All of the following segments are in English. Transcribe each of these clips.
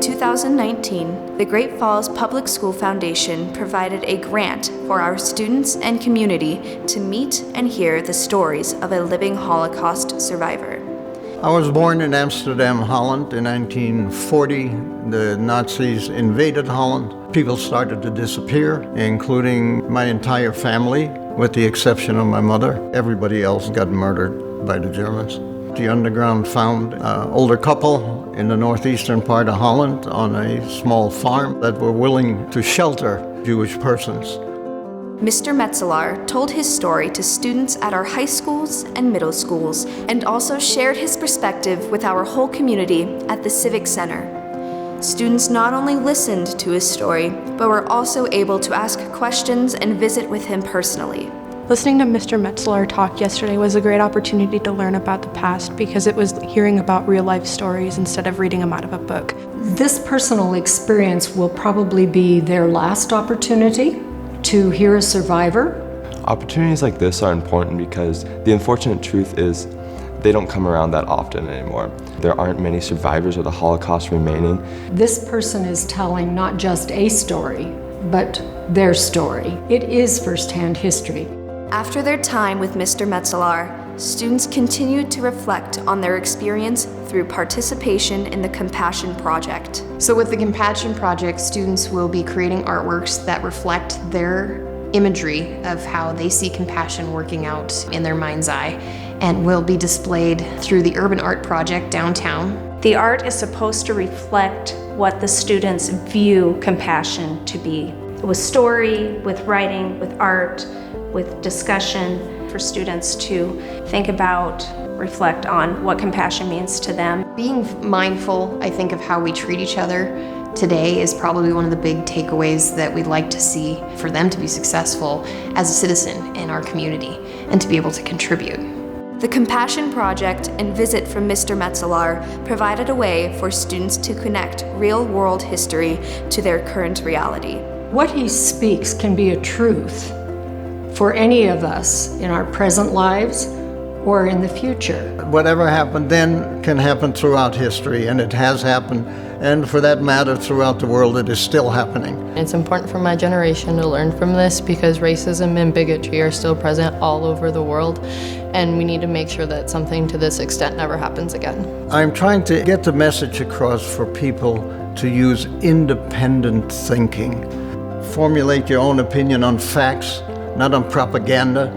2019, the Great Falls Public School Foundation provided a grant for our students and community to meet and hear the stories of a living Holocaust survivor. I was born in Amsterdam, Holland in 1940. The Nazis invaded Holland. People started to disappear, including my entire family, with the exception of my mother. Everybody else got murdered by the Germans. The underground found an older couple in the northeastern part of Holland on a small farm that were willing to shelter Jewish persons. Mr. Metzelaar told his story to students at our high schools and middle schools, and also shared his perspective with our whole community at the Civic Center. Students not only listened to his story, but were also able to ask questions and visit with him personally. Listening to Mr. Metzelaar talk yesterday was a great opportunity to learn about the past because it was hearing about real-life stories instead of reading them out of a book. This personal experience will probably be their last opportunity to hear a survivor. Opportunities like this are important because the unfortunate truth is they don't come around that often anymore. There aren't many survivors of the Holocaust remaining. This person is telling not just a story, but their story. It is firsthand history. After their time with Mr. Metzelaar, students continued to reflect on their experience through participation in the Compassion Project. So with the Compassion Project, students will be creating artworks that reflect their imagery of how they see compassion working out in their mind's eye, and will be displayed through the Urban Art Project downtown. The art is supposed to reflect what the students view compassion to be. With story, with writing, with art, with discussion, for students to think about, reflect on what compassion means to them. Being mindful, I think, of how we treat each other today is probably one of the big takeaways that we'd like to see for them to be successful as a citizen in our community and to be able to contribute. The Compassion Project and visit from Mr. Metzelaar provided a way for students to connect real-world history to their current reality. What he speaks can be a truth for any of us in our present lives or in the future. Whatever happened then can happen throughout history, and it has happened, and for that matter, throughout the world, it is still happening. It's important for my generation to learn from this because racism and bigotry are still present all over the world, and we need to make sure that something to this extent never happens again. I'm trying to get the message across for people to use independent thinking. Formulate your own opinion on facts, not on propaganda.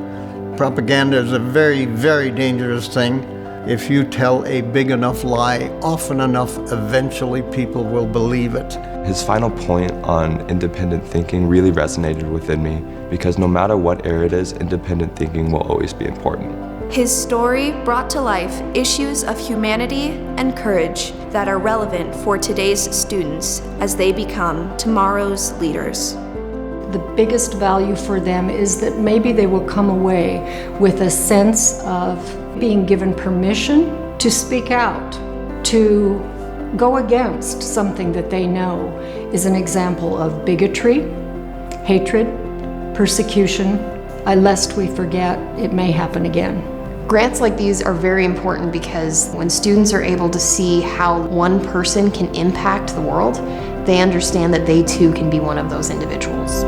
Propaganda is a very, very dangerous thing. If you tell a big enough lie often enough, eventually people will believe it. His final point on independent thinking really resonated within me because no matter what era it is, independent thinking will always be important. His story brought to life issues of humanity and courage that are relevant for today's students as they become tomorrow's leaders. The biggest value for them is that maybe they will come away with a sense of being given permission to speak out, to go against something that they know is an example of bigotry, hatred, persecution, lest we forget it may happen again. Grants like these are very important because when students are able to see how one person can impact the world, they understand that they too can be one of those individuals.